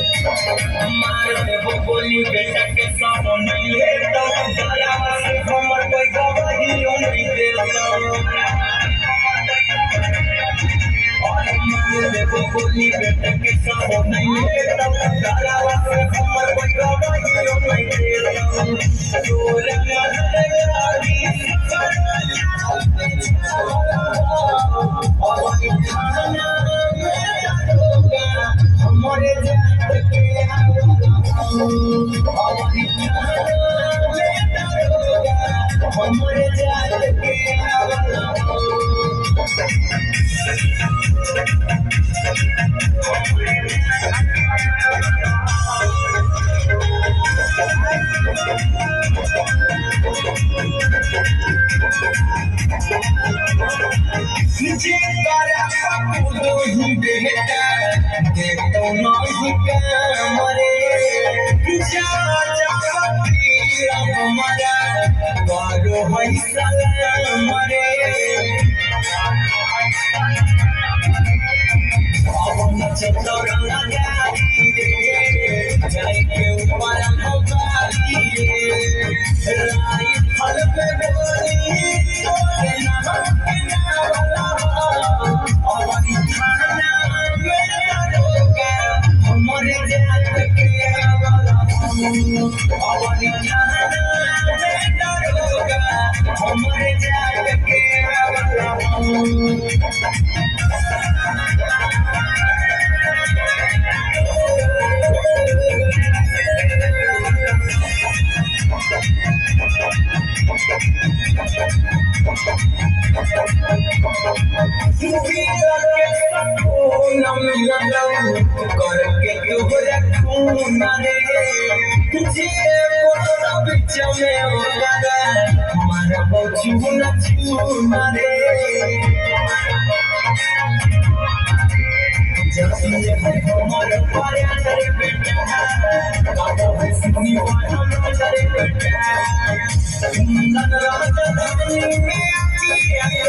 मार देबो गोली बेटा के सब नहीं लेता दया से हमर कोई गवाहियो नहीं देता और मार देबो गोली बेटा के सब नहीं लेता दया से हमर कोई गवाहियो नहीं देता तोरा गाड़ी हमारे जात के हमारे जात के जे करा पपुलो ही बेटा देखो नहीं मरे जा जा पीरा हमारा बारो है सलाम मरे अब चतरा लगाई रे जाई के ऊपर हमारी रे राई फल पे गोली तोरे नाम हमारे जात के हमारे जात के करके तोहरा खून रे जे बोला बिच में ओकरा मारबो चूना चूना रे जसिए हमर प्यार रे बेटा बाबा हंसी वाला रे बेटा सुंदर राजधानी में आके